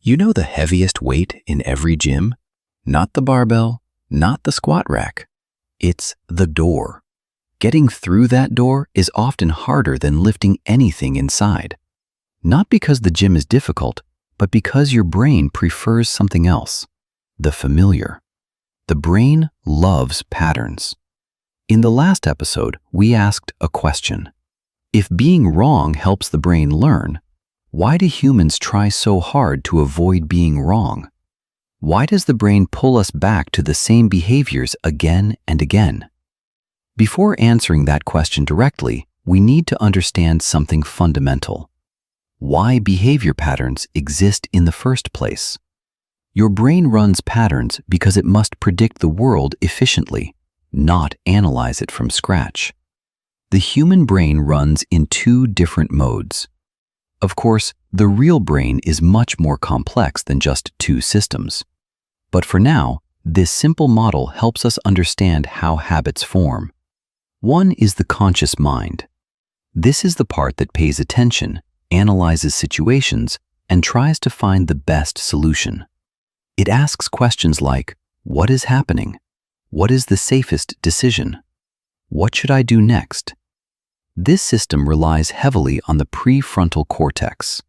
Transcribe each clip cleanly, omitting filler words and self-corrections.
You know the heaviest weight in every gym? Not the barbell, not the squat rack. It's the door. Getting through that door is often harder than lifting anything inside. Not because the gym is difficult, but because your brain prefers something else, the familiar. The brain loves patterns. In the last episode, we asked a question. If being wrong helps the brain learn, why do humans try so hard to avoid being wrong? Why does the brain pull us back to the same behaviors again and again? Before answering that question directly, we need to understand something fundamental. Why behavior patterns exist in the first place. Your brain runs patterns because it must predict the world efficiently, not analyze it from scratch. The human brain runs in two different modes. Of course, the real brain is much more complex than just two systems. But for now, this simple model helps us understand how habits form. One is the conscious mind. This is the part that pays attention, analyzes situations, and tries to find the best solution. It asks questions like, what is happening? What is the safest decision? What should I do next? This system relies heavily on the prefrontal cortex.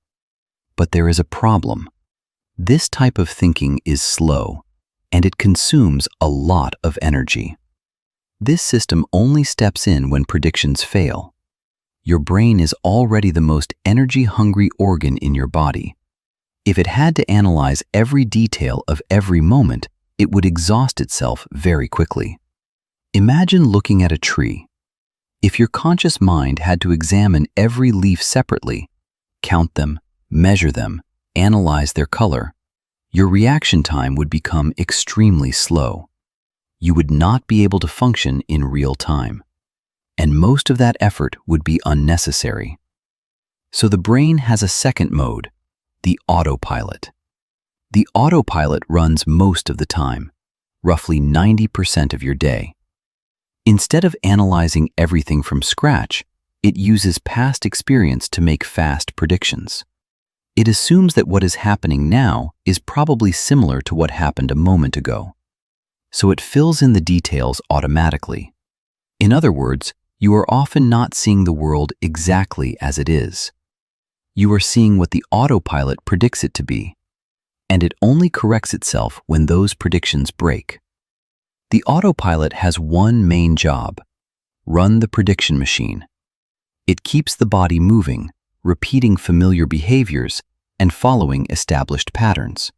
But there is a problem. This type of thinking is slow, and it consumes a lot of energy. This system only steps in when predictions fail. Your brain is already the most energy-hungry organ in your body. If it had to analyze every detail of every moment, it would exhaust itself very quickly. Imagine looking at a tree. If your conscious mind had to examine every leaf separately, count them, measure them, analyze their color, your reaction time would become extremely slow. You would not be able to function in real time. And most of that effort would be unnecessary. So the brain has a second mode, the autopilot. The autopilot runs most of the time, roughly 90% of your day. Instead of analyzing everything from scratch, it uses past experience to make fast predictions. It assumes that what is happening now is probably similar to what happened a moment ago. So it fills in the details automatically. In other words, you are often not seeing the world exactly as it is. You are seeing what the autopilot predicts it to be, and it only corrects itself when those predictions break. The autopilot has one main job: run the prediction machine. It keeps the body moving, repeating familiar behaviors, and following established patterns.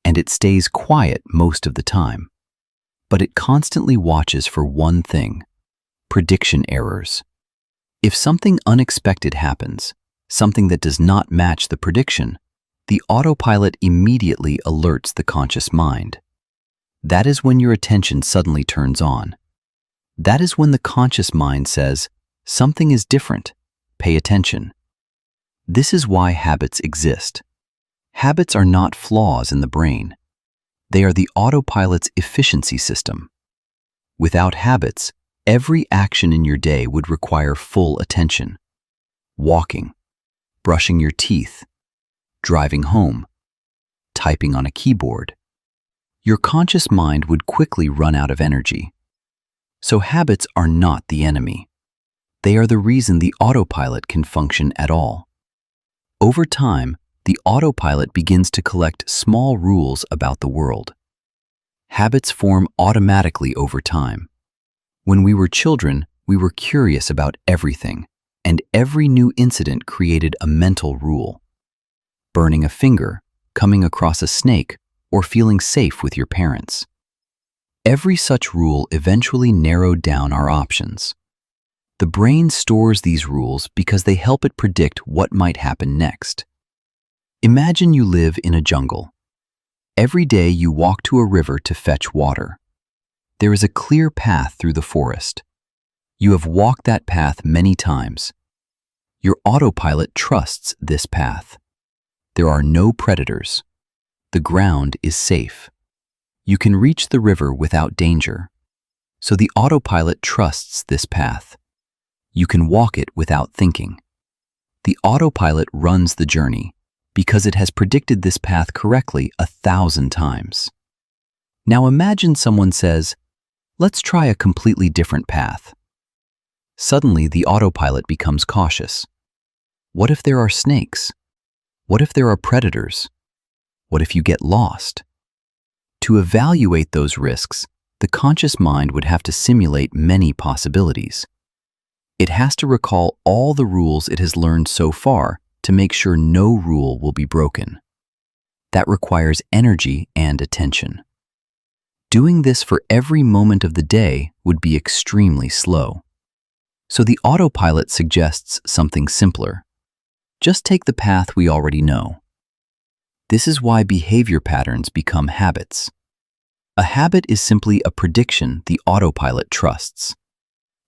And it stays quiet most of the time. But it constantly watches for one thing: prediction errors. If something unexpected happens, something that does not match the prediction, the autopilot immediately alerts the conscious mind. That is when your attention suddenly turns on. That is when the conscious mind says, something is different, pay attention. This is why habits exist. Habits are not flaws in the brain. They are the autopilot's efficiency system. Without habits, every action in your day would require full attention. Walking, brushing your teeth, driving home, typing on a keyboard. Your conscious mind would quickly run out of energy. So habits are not the enemy. They are the reason the autopilot can function at all. Over time, the autopilot begins to collect small rules about the world. Habits form automatically over time. When we were children, we were curious about everything, and every new incident created a mental rule. Burning a finger, coming across a snake, or feeling safe with your parents. Every such rule eventually narrowed down our options. The brain stores these rules because they help it predict what might happen next. Imagine you live in a jungle. Every day you walk to a river to fetch water. There is a clear path through the forest. You have walked that path many times. Your autopilot trusts this path. There are no predators. The ground is safe. You can reach the river without danger. So the autopilot trusts this path. You can walk it without thinking. The autopilot runs the journey, because it has predicted this path correctly 1,000 times. Now imagine someone says, "Let's try a completely different path." Suddenly, the autopilot becomes cautious. What if there are snakes? What if there are predators? What if you get lost? To evaluate those risks, the conscious mind would have to simulate many possibilities. It has to recall all the rules it has learned so far to make sure no rule will be broken. That requires energy and attention. Doing this for every moment of the day would be extremely slow. So the autopilot suggests something simpler. Just take the path we already know. This is why behavior patterns become habits. A habit is simply a prediction the autopilot trusts.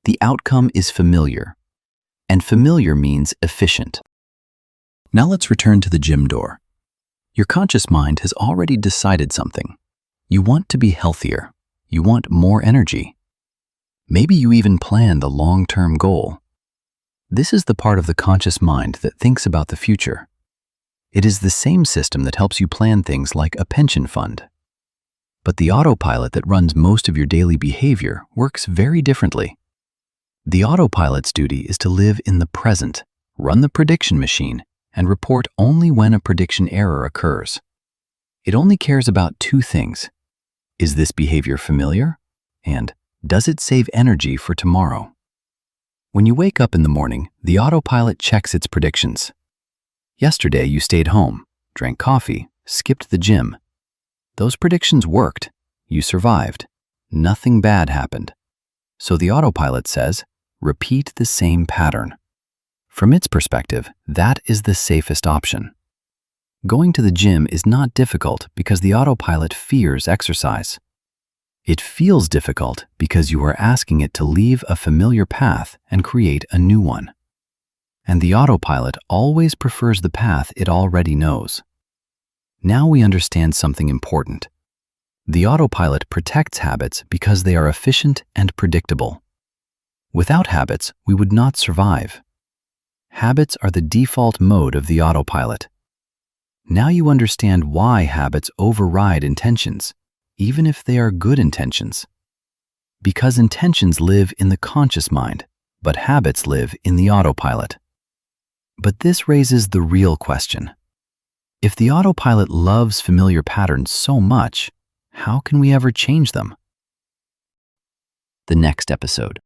The outcome is familiar, and familiar means efficient. Now let's return to the gym door. Your conscious mind has already decided something. You want to be healthier. You want more energy. Maybe you even plan the long-term goal. This is the part of the conscious mind that thinks about the future. It is the same system that helps you plan things like a pension fund. But the autopilot that runs most of your daily behavior works very differently. The autopilot's duty is to live in the present, run the prediction machine, and report only when a prediction error occurs. It only cares about two things. Is this behavior familiar? And does it save energy for tomorrow? When you wake up in the morning, the autopilot checks its predictions. Yesterday you stayed home, drank coffee, skipped the gym. Those predictions worked. You survived. Nothing bad happened. So the autopilot says, repeat the same pattern. From its perspective, that is the safest option. Going to the gym is not difficult because the autopilot fears exercise. It feels difficult because you are asking it to leave a familiar path and create a new one. And the autopilot always prefers the path it already knows. Now we understand something important. The autopilot protects habits because they are efficient and predictable. Without habits, we would not survive. Habits are the default mode of the autopilot. Now you understand why habits override intentions, even if they are good intentions. Because intentions live in the conscious mind, but habits live in the autopilot. But this raises the real question. If the autopilot loves familiar patterns so much, how can we ever change them? The next episode.